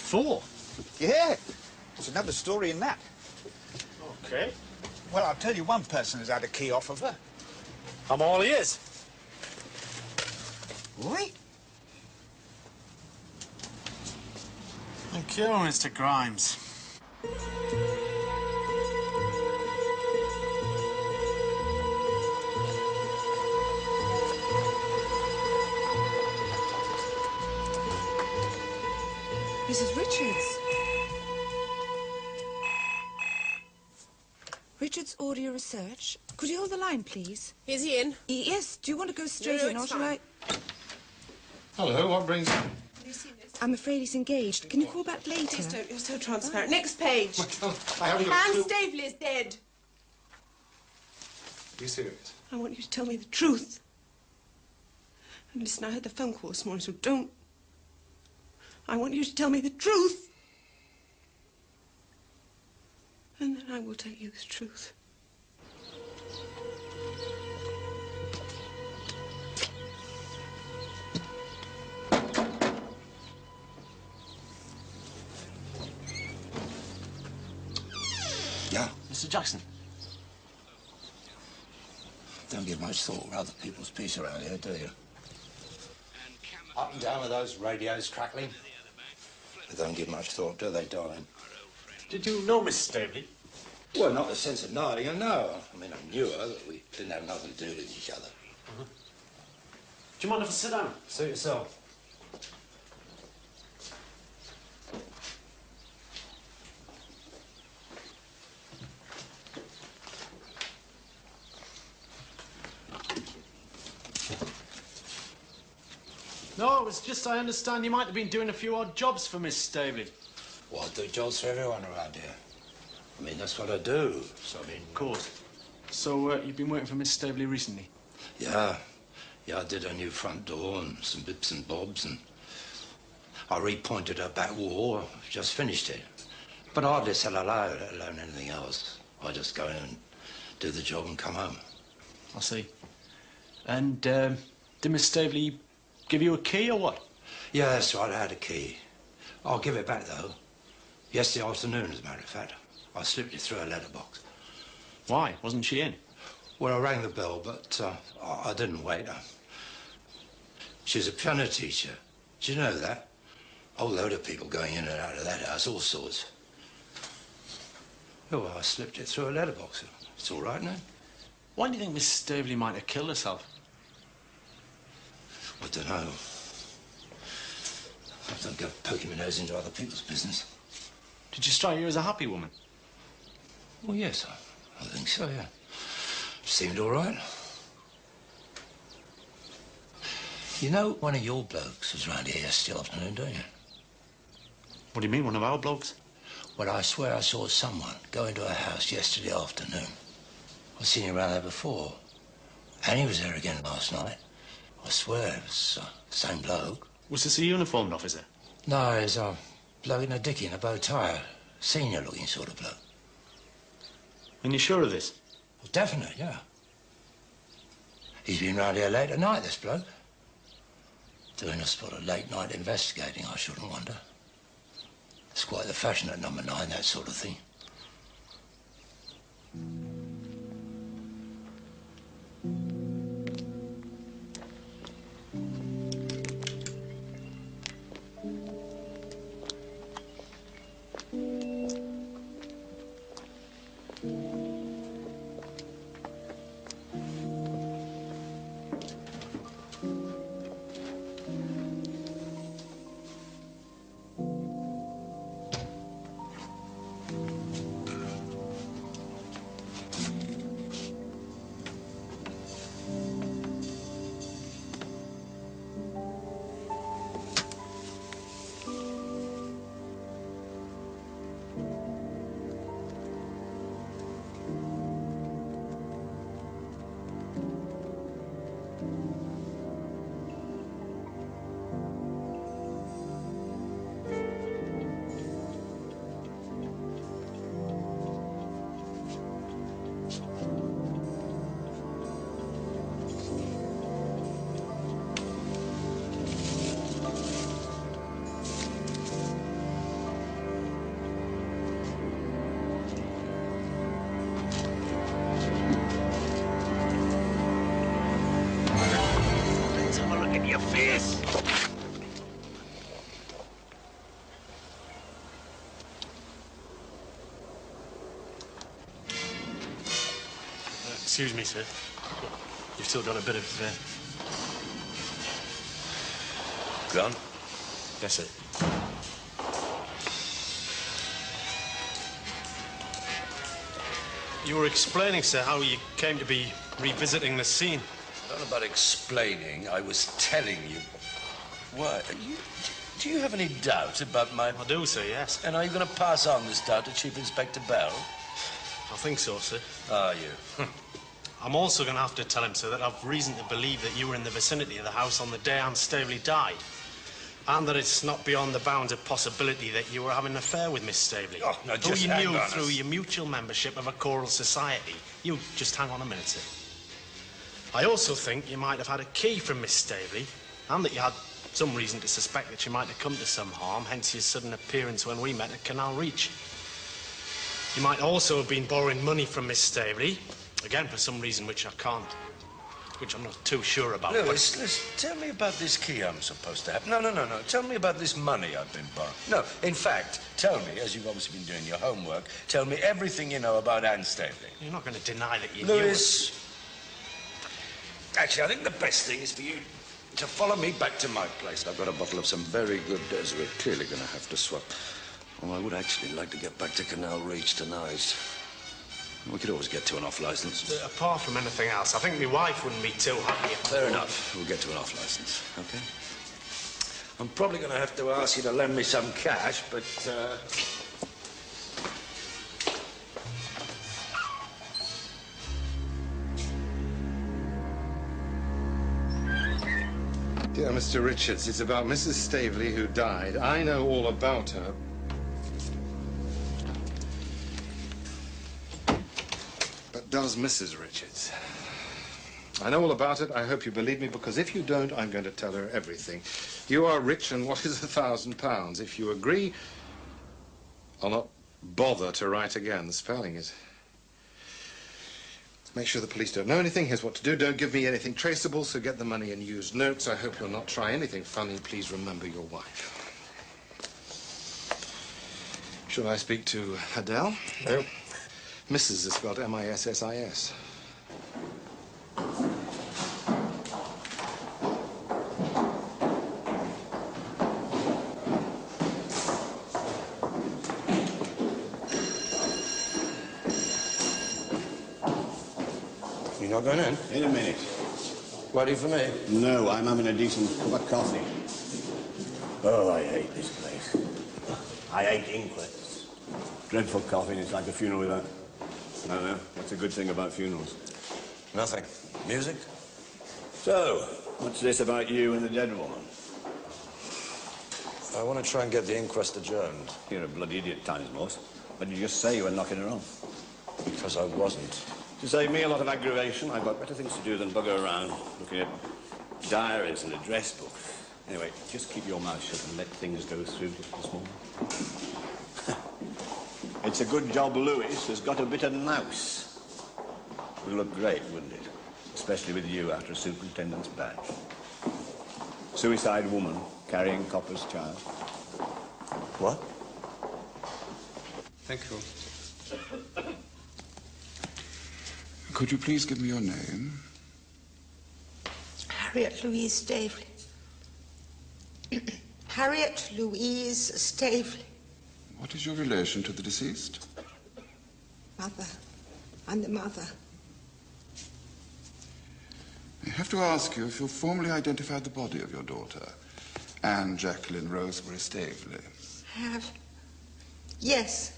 4? Yeah. There's another story in that. OK. Well, I'll tell you one person has had a key off of her. I'm all ears. Oi? Thank you, Mr. Grimes. Mrs. Richards. Richards Audio Research. Could you hold the line, please? Is he in? Yes. Do you want to go straight No, in, or it's shall I? Hello, what brings you? I'm afraid he's engaged. Can you call back later? Please don't. You're so transparent. Next page. I haven't got a Anne clue. Staveley is dead. Are you serious? I want you to tell me the truth. And listen, I had the phone call this morning, so don't. I want you to tell me the truth. And then I will tell you the truth. Yeah, Mr. Jackson. don't give much thought to other people's peace around here, do you? Up and down with those radios crackling. They don't give much thought, do they, darling? Did you know Miss Staveley? Well, not in the sense of knowing her, no. I mean, I knew her, but we didn't have nothing to do with each other. Do you mind if I sit down? Suit yourself. No, it was just I understand you might have been doing a few odd jobs for Miss Staveley. Well, I do jobs for everyone around here. I mean, that's what I do. So, I mean... Of course. So, you've been working for Miss Staveley recently? Yeah. Yeah, I did her new front door and some bits and bobs, and I repointed her back wall. Just finished it. But I hardly said hello, let alone anything else. I just go in and do the job and come home. I see. And, did Miss Staveley give you a key or what? Yeah, that's right, I had a key. I'll give it back, though. Yesterday afternoon, as a matter of fact. I slipped it through a letterbox. Why? Wasn't she in? Well, I rang the bell, but I didn't wait. She's a piano teacher. Do you know that? A whole load of people going in and out of that house, all sorts. Oh, well, I slipped it through a letterbox. It's all right now. Why do you think Miss Staveley might have killed herself? I don't know. I don't go poking my nose into other people's business. Did she strike you as a happy woman? Well, yes, I think so, yeah. Seemed all right. You know, one of your blokes was round here yesterday afternoon, don't you? What do you mean, one of our blokes? Well, I swear I saw someone go into a house yesterday afternoon. I've seen him around there before. And he was there again last night. I swear it was the same bloke. Was this a uniformed officer? No, he's a bloke in a dickie and a bow tie. Senior-looking sort of bloke. And you're sure of this? Well, definite, yeah. He's been round here late at night, this bloke. Doing a spot of late-night investigating, I shouldn't wonder. It's quite the fashion at number 9, that sort of thing. in your face! Excuse me, sir. You've still got a bit of... Gone? Yes, sir. You were explaining, sir, how you came to be revisiting the scene. I don't know about explaining. I was telling you. Why? Do you have any doubt about my... I do, sir, yes. And are you going to pass on this doubt to Chief Inspector Bell? I think so, sir. Are you? I'm also going to have to tell him, sir, that I've reason to believe that you were in the vicinity of the house on the day Anne Staveley died. And that it's not beyond the bounds of possibility that you were having an affair with Miss Staveley. Oh, no, just who you hang knew on through your mutual membership of a choral society. You just hang on a minute, sir. I also think you might have had a key from Miss Staveley, and that you had some reason to suspect that she might have come to some harm, hence your sudden appearance when we met at Canal Reach. You might also have been borrowing money from Miss Staveley, again for some reason which I'm not too sure about. Lewis, listen, tell me about this key I'm supposed to have. No. Tell me about this money I've been borrowing. No, in fact, tell me, as you've obviously been doing your homework, tell me everything you know about Anne Staveley. You're not going to deny that you Lewis, actually, I think the best thing is for you to follow me back to my place. I've got a bottle of some very good Des we're clearly going to have to swap. Oh, I would actually like to get back to Canal Reach tonight. We could always get to an off-licence. Apart from anything else, I think my wife wouldn't be too happy if... Fair enough. We'll get to an off-licence, OK? I'm probably going to have to ask you to lend me some cash, but, Dear Mr. Richards, it's about Mrs. Staveley who died. I know all about her. But does Mrs. Richards? I know all about it. I hope you believe me, because if you don't, I'm going to tell her everything. You are rich, and what is £1,000? If you agree, I'll not bother to write again, spelling it. Make sure the police don't know anything. Here's what to do. Don't give me anything traceable, so get the money and use notes. I hope you'll not try anything funny. Please remember your wife. Shall I speak to Adele? No. Mrs. is spelled M-I-S-S-I-S. You're not going in? In a minute. Ready for me? No, I'm having a decent cup of coffee. Oh, I hate this place. I hate inquests. Dreadful coffee, and it's like a funeral without... I don't know. What's a good thing about funerals? Nothing. Music? So, what's this about you and the dead woman? I want to try and get the inquest adjourned. You're a bloody idiot, times most. But you just say you were knocking her off. Because I wasn't. To save me a lot of aggravation, I've got better things to do than bugger around looking at diaries and address books. Anyway, just keep your mouth shut and let things go through just this morning. It's a good job Lewis has got a bit of nous. It would look great, wouldn't it? Especially with you after a superintendent's badge. Suicide woman carrying Copper's child. What? Thank you. Could you please give me your name? Harriet Louise Staveley. Harriet Louise Staveley. What is your relation to the deceased? Mother. I'm the mother. I have to ask you if you formally identified the body of your daughter, Anne Jacqueline Rosemary Staveley. Have? Yes.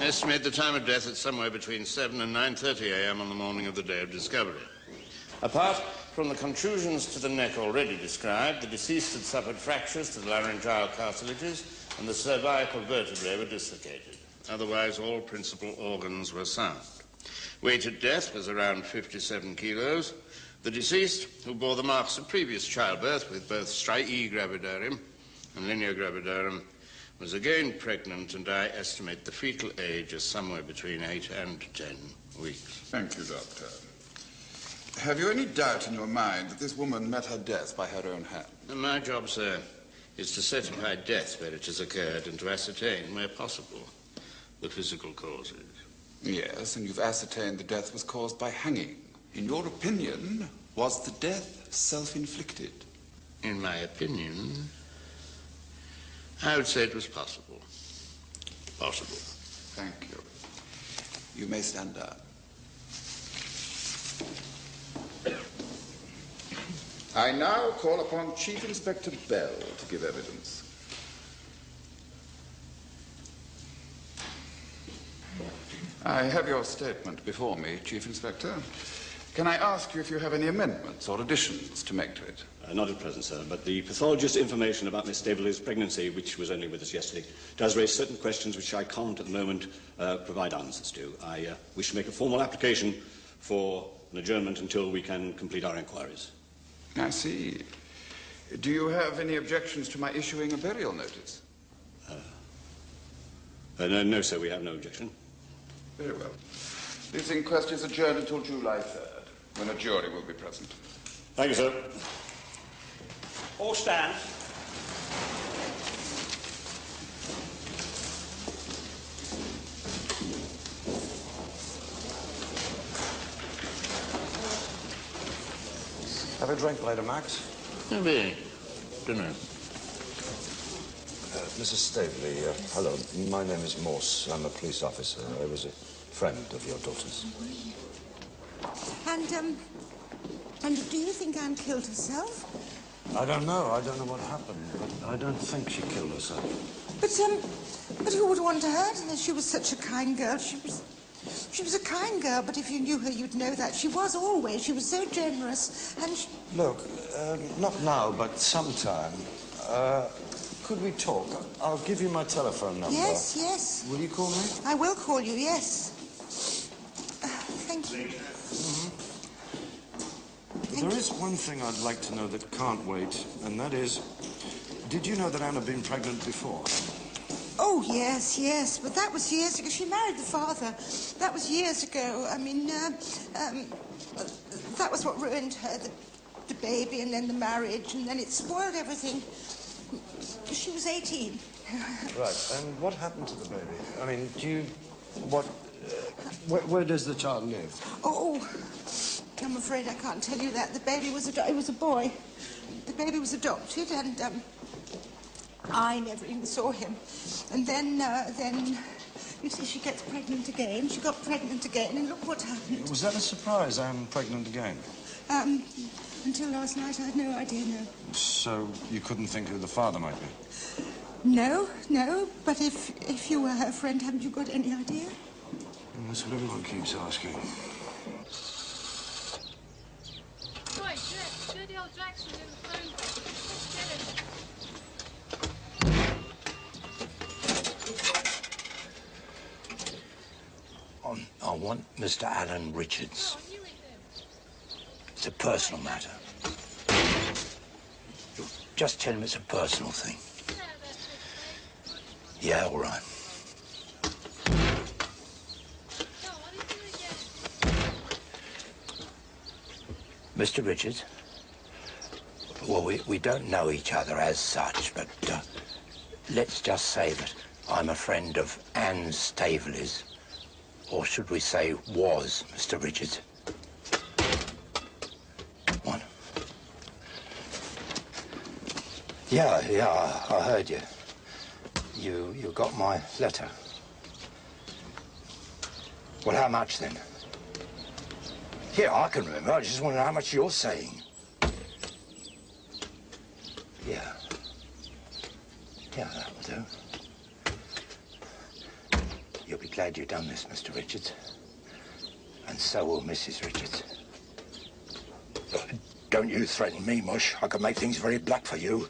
Estimate the time of death at somewhere between 7 and 9:30 a.m. on the morning of the day of discovery. Apart from the contusions to the neck already described, the deceased had suffered fractures to the laryngeal cartilages and the cervical vertebrae were dislocated. Otherwise, all principal organs were sound. Weight at death was around 57 kilos. The deceased, who bore the marks of previous childbirth with both striae gravidarum and linea gravidarum, was again pregnant, and I estimate the fetal age as somewhere between 8 and 10 weeks. Thank you, Doctor. Have you any doubt in your mind that this woman met her death by her own hand? My job, sir, is to certify death where it has occurred and to ascertain, where possible, the physical causes. Yes, and you've ascertained the death was caused by hanging. In your opinion, was the death self-inflicted? In my opinion, I would say it was possible. Possible. Thank you. You may stand down. I now call upon Chief Inspector Bell to give evidence. I have your statement before me, Chief Inspector. Can I ask you if you have any amendments or additions to make to it? Not at present, sir, but the pathologist's information about Miss Staveley's pregnancy, which was only with us yesterday, does raise certain questions which I can't at the moment provide answers to. I wish to make a formal application for an adjournment until we can complete our inquiries. I see. Do you have any objections to my issuing a burial notice? No, sir, we have no objection. Very well. This inquest is adjourned until July 3rd, when a jury will be present. Thank you, sir. All stand. Have a drink later, Max? Maybe. Dunno. Mrs. Staveley, hello. My name is Morse. I'm a police officer. I was a friend of your daughter's. And do you think Anne killed herself? I don't know. I don't know what happened, but I don't think she killed herself. But who would want to hurt her? She was such a kind girl. She was a kind girl, but if you knew her, you'd know that. She was always. She was so generous, and she... Look, not now, but sometime. Could we talk? I'll give you my telephone number. Yes, yes. Will you call me? I will call you, yes. Thank you. There is one thing I'd like to know that can't wait, and that is, did you know that Anne had been pregnant before? Oh, yes, yes, but that was years ago. She married the father. That was years ago. I mean, that was what ruined her, the baby, and then the marriage, and then it spoiled everything. She was 18. Right, and what happened to the baby? I mean, where does the child live? Oh, I'm afraid I can't tell you that. The baby was it was a boy. The baby was adopted, and I never even saw him. And then, you see, she gets pregnant again. She got pregnant again, and look what happened. Was that a surprise, Anne pregnant again? Until last night, I had no idea, no. So you couldn't think who the father might be? No, but if you were her friend, haven't you got any idea? That's what everyone keeps asking. Boy, Dirty old Jackson's in the phone book. Let's get it. I want Mr. Alan Richards. It's a personal matter. Just tell him it's a personal thing. Yeah, all right. Mr. Richards? Well, we don't know each other as such, but let's just say that I'm a friend of Anne Staveley's. Or should we say was, Mr. Richards? What? Yeah, I heard you. You got my letter. Well, how much then? Yeah, I can remember. I just want to know how much you're saying. Yeah. Yeah, that will do. You'll be glad you've done this, Mr. Richards. And so will Mrs. Richards. Don't you threaten me, Mush. I could make things very black for you.